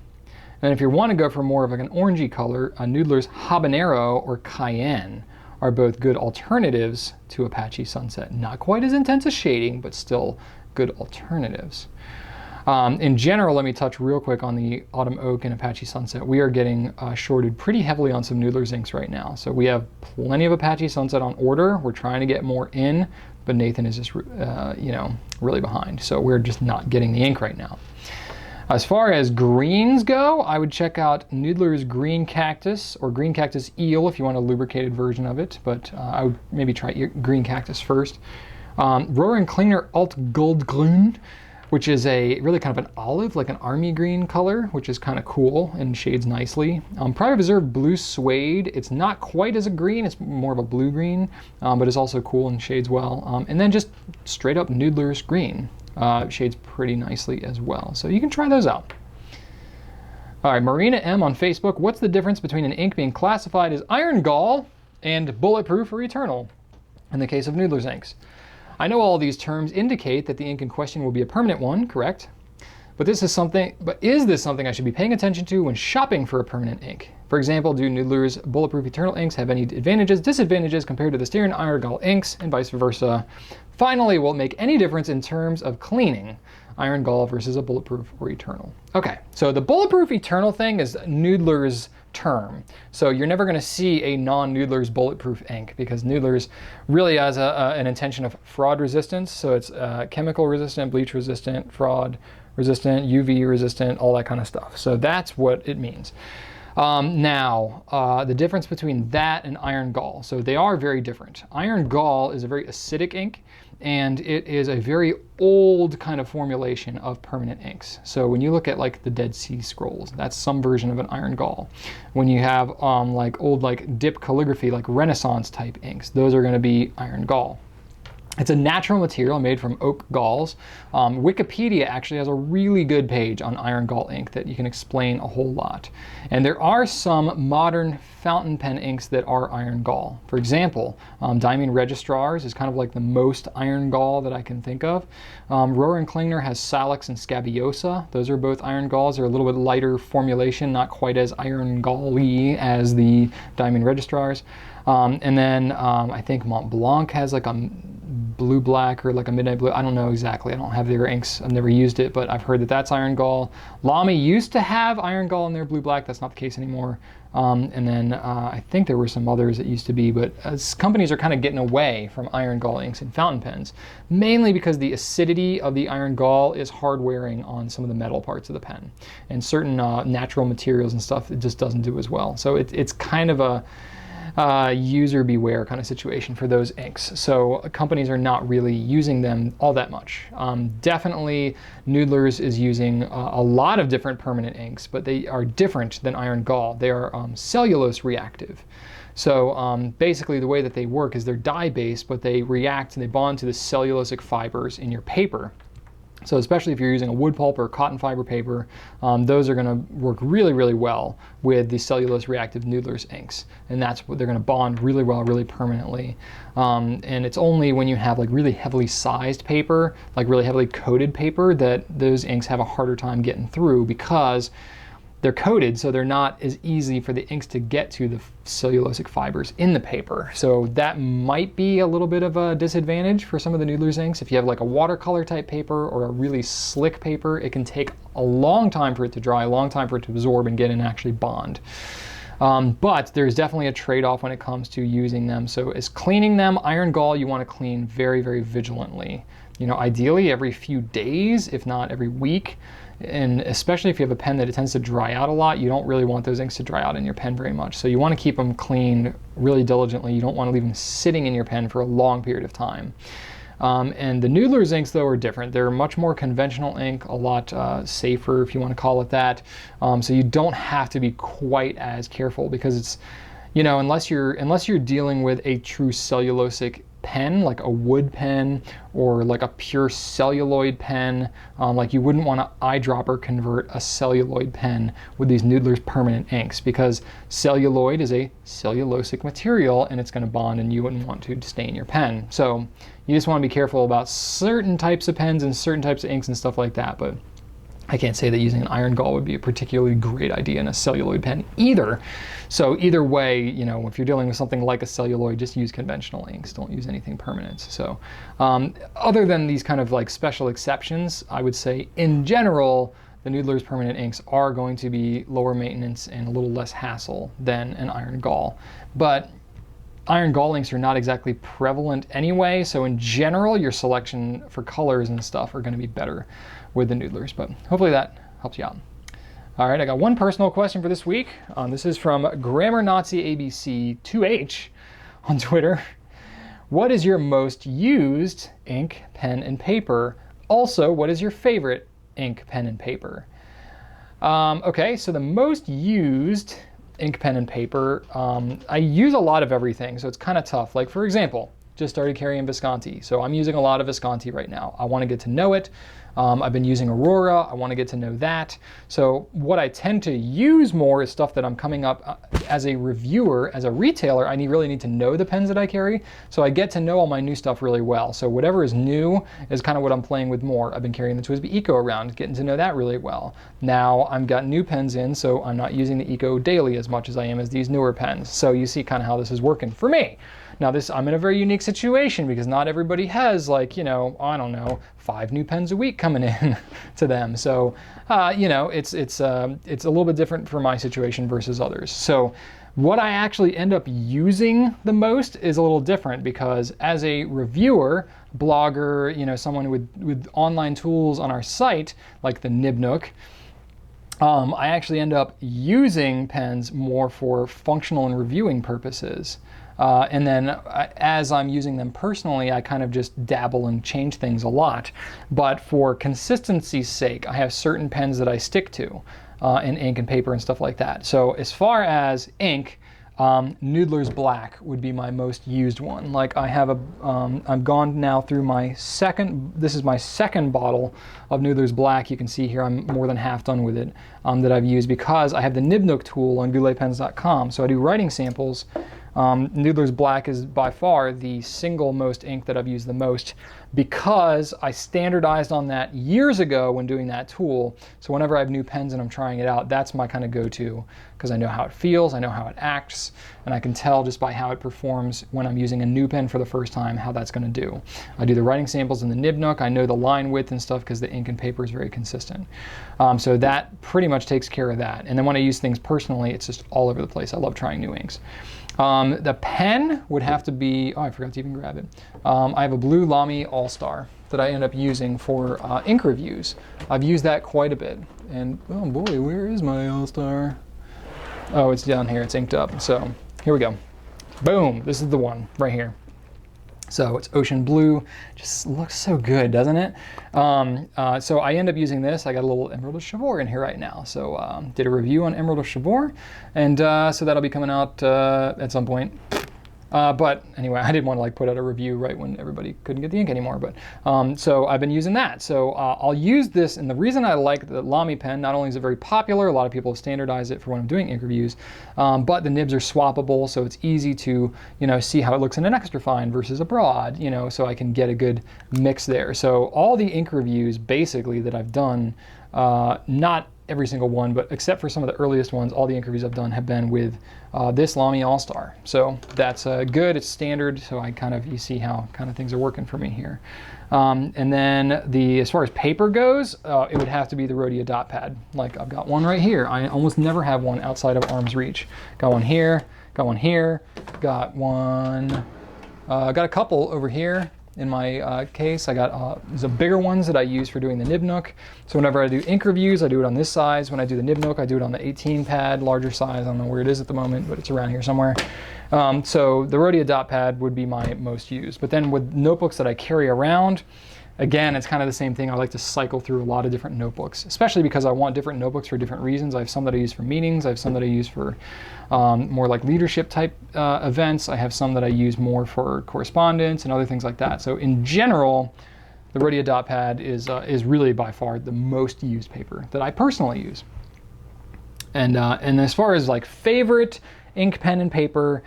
and if you want to go for more of like an orangey color, Noodler's Habanero or Cayenne are both good alternatives to Apache Sunset. Not quite as intense as shading, but still good alternatives. In general, let me touch real quick on the Autumn Oak and Apache Sunset. We are getting shorted pretty heavily on some Noodler's inks right now. So we have plenty of Apache Sunset on order. We're trying to get more in, but Nathan is just, you know, really behind. So we're just not getting the ink right now. As far as greens go, I would check out Noodler's Green Cactus or Green Cactus Eel if you want a lubricated version of it, but I would maybe try Green Cactus first. Rohrer & Klingner Alt Goldgrün, which is a really kind of an olive, like an army green color, which is kind of cool and shades nicely. Private Reserve Blue Suede, it's not quite as a green, it's more of a blue green, but it's also cool and shades well. And then just straight up Noodler's Green, shades pretty nicely as well. So you can try those out. All right, Marina M on Facebook, what's the difference between an ink being classified as iron gall and bulletproof or eternal in the case of Noodler's inks? I know all these terms indicate that the ink in question will be a permanent one, correct? But is this something I should be paying attention to when shopping for a permanent ink? For example, do Noodler's Bulletproof Eternal inks have any advantages, disadvantages compared to the Styrian Iron Gall inks, and vice versa? Finally, will it make any difference in terms of cleaning? Iron Gall versus a Bulletproof or Eternal. Okay, so the Bulletproof Eternal thing is Noodler's term. So you're never going to see a non-Noodler's bulletproof ink because Noodler's really has an intention of fraud resistance. So it's chemical resistant, bleach resistant, fraud resistant, UV resistant, all that kind of stuff. So that's what it means. The difference between that and iron gall. So they are very different. Iron gall is a very acidic ink, and it is a very old kind of formulation of permanent inks. So when you look at like the Dead Sea Scrolls, that's some version of an iron gall. When you have like old like dip calligraphy, like Renaissance type inks, those are going to be iron gall. It's a natural material made from oak galls. Wikipedia actually has a really good page on iron gall ink that you can explain a whole lot. And there are some modern fountain pen inks that are iron gall. For example, Diamine Registrars is kind of like the most iron gall that I can think of. Rohrer & Klingner has Salix and Scabiosa. Those are both iron galls. They're a little bit lighter formulation, not quite as iron gall-y as the Diamine Registrars. And then I think Mont Blanc has like a blue black or like a midnight blue. I don't know exactly. I don't have their inks. I've never used it, but I've heard that that's iron gall. Lamy used to have iron gall in their blue black. That's not the case anymore. And then I think there were some others that used to be, but companies are kind of getting away from iron gall inks in fountain pens, mainly because the acidity of the iron gall is hard wearing on some of the metal parts of the pen, and certain natural materials and stuff, it just doesn't do as well. So it's kind of a user beware kind of situation for those inks. So companies are not really using them all that much. Definitely Noodlers is using a lot of different permanent inks, but they are different than iron gall. They are cellulose reactive. So basically the way that they work is they're dye-based, but they react and they bond to the cellulosic fibers in your paper. So especially if you're using a wood pulp or cotton fiber paper, those are going to work really, really well with the cellulose reactive Noodlers inks. And that's what they're going to bond really well, really permanently. And it's only when you have like really heavily sized paper, like really heavily coated paper, that those inks have a harder time getting through because they're coated, so they're not as easy for the inks to get to the cellulosic fibers in the paper. So that might be a little bit of a disadvantage for some of the Noodlers inks. If you have like a watercolor type paper or a really slick paper, it can take a long time for it to dry, a long time for it to absorb and get and actually bond. But there's definitely a trade-off when it comes to using them. So as cleaning them, iron gall you want to clean very, very vigilantly. You know, ideally every few days, if not every week. And especially if you have a pen that it tends to dry out a lot, you don't really want those inks to dry out in your pen very much. So you want to keep them clean really diligently. You don't want to leave them sitting in your pen for a long period of time. And the Noodlers inks, though, are different. They're much more conventional ink, a lot safer, if you want to call it that. So you don't have to be quite as careful because it's, you know, unless you're dealing with a true cellulosic pen, like a wood pen or like a pure celluloid pen, like you wouldn't want to eyedropper convert a celluloid pen with these Noodlers permanent inks because celluloid is a cellulosic material and it's going to bond and you wouldn't want to stain your pen. So you just want to be careful about certain types of pens and certain types of inks and stuff like that. But I can't say that using an iron gall would be a particularly great idea in a celluloid pen either. So either way, you know, if you're dealing with something like a celluloid, just use conventional inks. Don't use anything permanent. So other than these kind of like special exceptions, I would say in general, the Noodlers permanent inks are going to be lower maintenance and a little less hassle than an iron gall. But iron gall inks are not exactly prevalent anyway, so in general, your selection for colors and stuff are going to be better with the Noodlers, but hopefully that helps you out. All right, I got one personal question for this week. This is from Grammar Nazi ABC 2H on Twitter. What is your most used ink, pen, and paper? Also, what is your favorite ink, pen, and paper? Okay, so the most used ink, pen, and paper, I use a lot of everything, so it's kind of tough. Like, for example, just started carrying Visconti, so I'm using a lot of Visconti right now. I want to get to know it. I've been using Aurora. I want to get to know that. So what I tend to use more is stuff that I'm coming up as a reviewer, as a retailer. I really need to know the pens that I carry. So I get to know all my new stuff really well. So whatever is new is kind of what I'm playing with more. I've been carrying the TWSBI Eco around, getting to know that really well. Now I've got new pens in, so I'm not using the Eco daily as much as I am as these newer pens. So you see kind of how this is working for me. Now I'm in a very unique situation because not everybody has, like, you know, I don't know, 5 new pens a week coming in to them. So, you know, it's a little bit different for my situation versus others. So what I actually end up using the most is a little different because as a reviewer, blogger, you know, someone with online tools on our site, like the Nibnook, I actually end up using pens more for functional and reviewing purposes. And then as I'm using them personally, I kind of just dabble and change things a lot. But for consistency's sake, I have certain pens that I stick to in ink and paper and stuff like that. So as far as ink, Noodlers Black would be my most used one. Like I have I've gone now through this is my second bottle of Noodlers Black. You can see here I'm more than half done with it that I've used because I have the Nibnook tool on gouletpens.com. So I do writing samples. Noodlers Black is by far the single most ink that I've used the most because I standardized on that years ago when doing that tool. So whenever I have new pens and I'm trying it out, that's my kind of go-to because I know how it feels, I know how it acts, and I can tell just by how it performs when I'm using a new pen for the first time how that's going to do. I do the writing samples in the Nibnook. I know the line width and stuff because the ink and paper is very consistent. So that pretty much takes care of that. And then when I use things personally, it's just all over the place. I love trying new inks. The pen would have to be, oh, I forgot to even grab it. I have a blue Lamy All-Star that I end up using for ink reviews. I've used that quite a bit. And, oh boy, where is my All-Star? Oh, it's down here, it's inked up. So, here we go. Boom, this is the one right here. So it's ocean blue, just looks so good, doesn't it? So I end up using this. I got a little Emerald of Chivor in here right now. So did a review on Emerald of Chivor, and so that'll be coming out at some point. But anyway, I didn't want to like put out a review right when everybody couldn't get the ink anymore. But so I've been using that. So I'll use this, and the reason I like the Lamy pen, not only is it very popular, a lot of people have standardized it for when I'm doing ink reviews, but the nibs are swappable, so it's easy to see how it looks in an extra fine versus a broad, so I can get a good mix there. So all the ink reviews basically that I've done, not every single one, but except for some of the earliest ones, all the ink reviews I've done have been with this Lamy All-Star. So that's good, it's standard, so you see how kind of things are working for me here. And then as far as paper goes, it would have to be the rhodium dot pad. Like I've got one right here. I almost never have one outside of arm's reach. Got one here, got one here, got one, got a couple over here in my case. I got the bigger ones that I use for doing the nib nook. So whenever I do ink reviews, I do it on this size. When I do the nib nook, I do it on the 18 pad, larger size. I don't know where it is at the moment, but it's around here somewhere. So the rhodium dot pad would be my most used. But then with notebooks that I carry around, again, it's kind of the same thing. I like to cycle through a lot of different notebooks, especially because I want different notebooks for different reasons. I have some that I use for meetings. I have some that I use for more like leadership type events. I have some that I use more for correspondence and other things like that. So in general, the rhodium dot pad is really by far the most used paper that I personally use. And as far as like favorite ink, pen, and paper,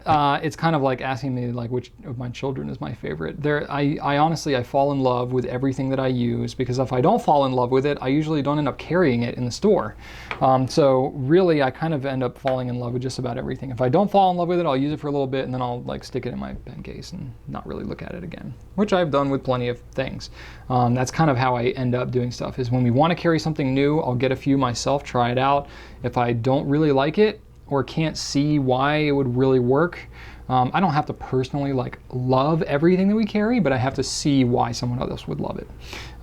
it's kind of like asking me like which of my children is my favorite. I honestly fall in love with everything that I use, because if I don't fall in love with it, I usually don't end up carrying it in the store. So really I kind of end up falling in love with just about everything. If I don't fall in love with it, I'll use it for a little bit and then I'll like stick it in my pen case and not really look at it again, which I've done with plenty of things. That's kind of how I end up doing stuff, is when we want to carry something new, I'll get a few myself, try it out. If I don't really like it, or can't see why it would really work, I don't have to personally like love everything that we carry, but I have to see why someone else would love it.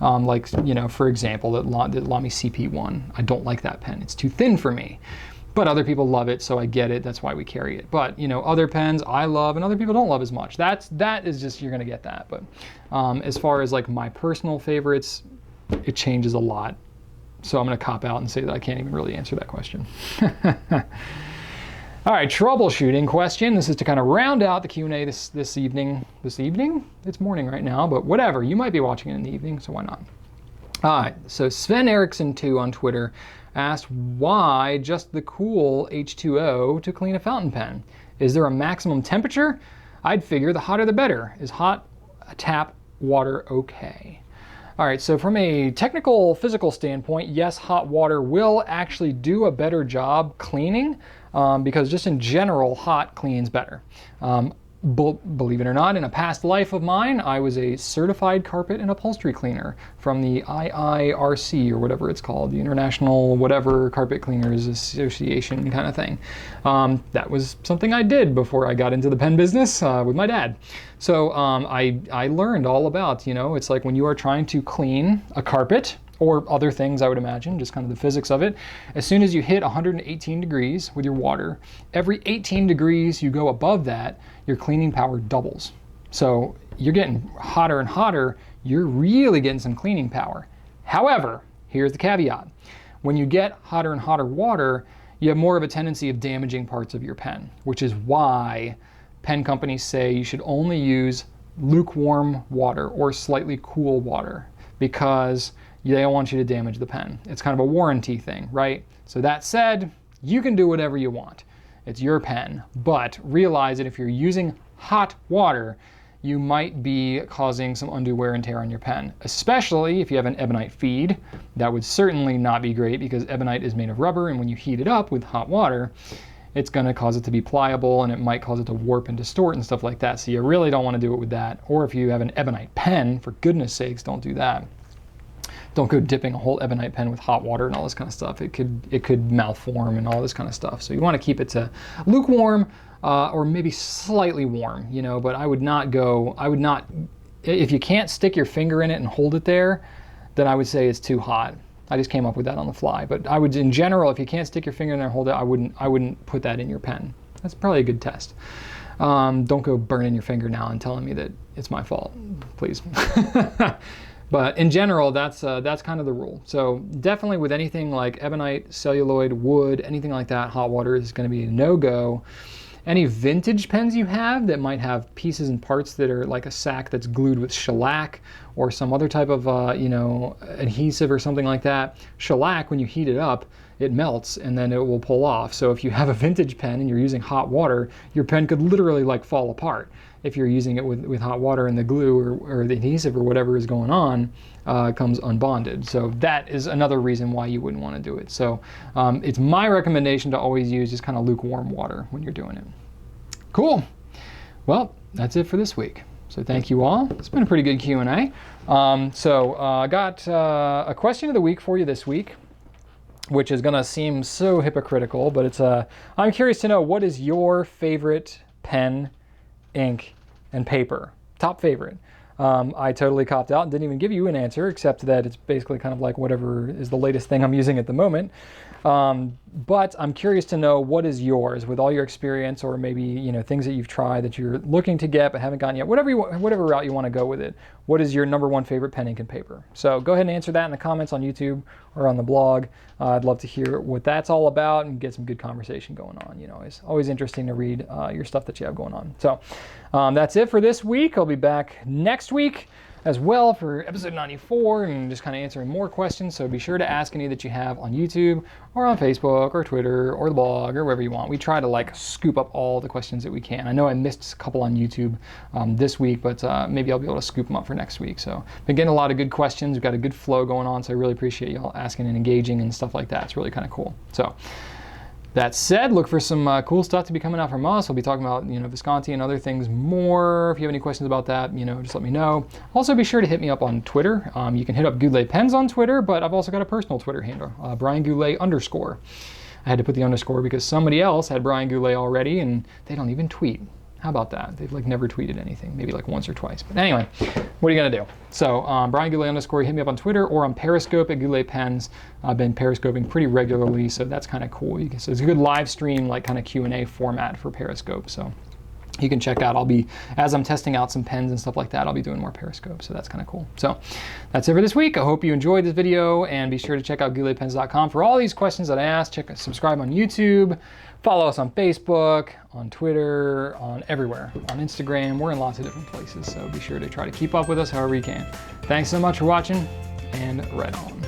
Like, for example, the Lamy CP1, I don't like that pen. It's too thin for me, but other people love it, so I get it. That's why we carry it. But other pens I love and other people don't love as much. That is just, you're gonna get that. But as far as like my personal favorites, it changes a lot. So I'm gonna cop out and say that I can't even really answer that question. All right, troubleshooting question. This is to kind of round out the Q&A this evening. This evening? It's morning right now, but whatever. You might be watching it in the evening, so why not? All right, so Sven Eriksson 2 on Twitter asked, why just the cool H2O to clean a fountain pen? Is there a maximum temperature? I'd figure the hotter the better. Is hot tap water okay? All right, so from a technical, physical standpoint, yes, hot water will actually do a better job cleaning, because just in general, hot cleans better. Believe it or not, in a past life of mine, I was a certified carpet and upholstery cleaner from the IIRC, or whatever it's called, the International Whatever Carpet Cleaners Association kind of thing. That was something I did before I got into the pen business with my dad. So I learned all about, it's like when you are trying to clean a carpet, or other things, I would imagine, just kind of the physics of it. As soon as you hit 118 degrees with your water, every 18 degrees you go above that, your cleaning power doubles. So you're getting hotter and hotter, you're really getting some cleaning power. However, here's the caveat. When you get hotter and hotter water, you have more of a tendency of damaging parts of your pen, which is why pen companies say you should only use lukewarm water or slightly cool water, because they don't want you to damage the pen. It's kind of a warranty thing, right? So that said, you can do whatever you want. It's your pen, but realize that if you're using hot water, you might be causing some undue wear and tear on your pen, especially if you have an ebonite feed. That would certainly not be great, because ebonite is made of rubber, and when you heat it up with hot water, it's going to cause it to be pliable, and it might cause it to warp and distort and stuff like that. So you really don't want to do it with that. Or if you have an ebonite pen, for goodness sakes, don't do that. Don't go dipping a whole ebonite pen with hot water and all this kind of stuff. It could malform and all this kind of stuff. So you want to keep it to lukewarm or maybe slightly warm, but I would not, if you can't stick your finger in it and hold it there, then I would say it's too hot. I just came up with that on the fly. But I would, in general, if you can't stick your finger in there and hold it, I wouldn't put that in your pen. That's probably a good test. Don't go burning your finger now and telling me that it's my fault, please. But in general, that's kind of the rule. So definitely with anything like ebonite, celluloid, wood, anything like that, hot water is going to be a no-go. Any vintage pens you have that might have pieces and parts that are like a sack that's glued with shellac or some other type of adhesive or something like that. Shellac, when you heat it up, it melts and then it will pull off. So if you have a vintage pen and you're using hot water, your pen could literally like fall apart if you're using it with hot water and the glue or the adhesive or whatever is going on comes unbonded. So that is another reason why you wouldn't want to do it. So it's my recommendation to always use just kind of lukewarm water when you're doing it. Cool. Well, that's it for this week. So thank you all. It's been a pretty good Q&A. I got a question of the week for you this week, which is going to seem so hypocritical, but it's I'm curious to know, what is your favorite pen, ink, and paper? Top favorite. I totally copped out and didn't even give you an answer, except that it's basically kind of like whatever is the latest thing I'm using at the moment. But I'm curious to know, what is yours with all your experience, or maybe things that you've tried that you're looking to get but haven't gotten yet. Whatever route you want to go with it. What is your number one favorite pen, ink, and paper? So go ahead and answer that in the comments on YouTube or on the blog. I'd love to hear what that's all about and get some good conversation going on. It's always interesting to read your stuff that you have going on. So that's it for this week. I'll be back next week as well for episode 94 and just kind of answering more questions. So be sure to ask any that you have on YouTube or on Facebook or Twitter or the blog or wherever you want. We try to like scoop up all the questions that we can. I know I missed a couple on YouTube this week, but maybe I'll be able to scoop them up for next week. So been getting a lot of good questions. We've got a good flow going on, so I really appreciate y'all asking and engaging and stuff like that. It's really kind of cool. So that said, look for some cool stuff to be coming out from us. We'll be talking about, Visconti and other things more. If you have any questions about that, just let me know. Also, be sure to hit me up on Twitter. You can hit up Goulet Pens on Twitter, but I've also got a personal Twitter handle, Brian Goulet _ I had to put the underscore because somebody else had Brian Goulet already, and they don't even tweet. How about that? They've like never tweeted anything, maybe like once or twice. But anyway, what are you gonna do? So Brian Goulet _ hit me up on Twitter or on Periscope at Goulet Pens. I've been periscoping pretty regularly, so that's kind of cool. So it's a good live stream, like kind of Q&A format for Periscope. So you can check out. as I'm testing out some pens and stuff like that, I'll be doing more Periscope. So that's kind of cool. So that's it for this week. I hope you enjoyed this video, and be sure to check out gouletpens.com for all these questions that I asked. Subscribe on YouTube. Follow us on Facebook, on Twitter, on everywhere, on Instagram. We're in lots of different places, so be sure to try to keep up with us however you can. Thanks so much for watching, and right on.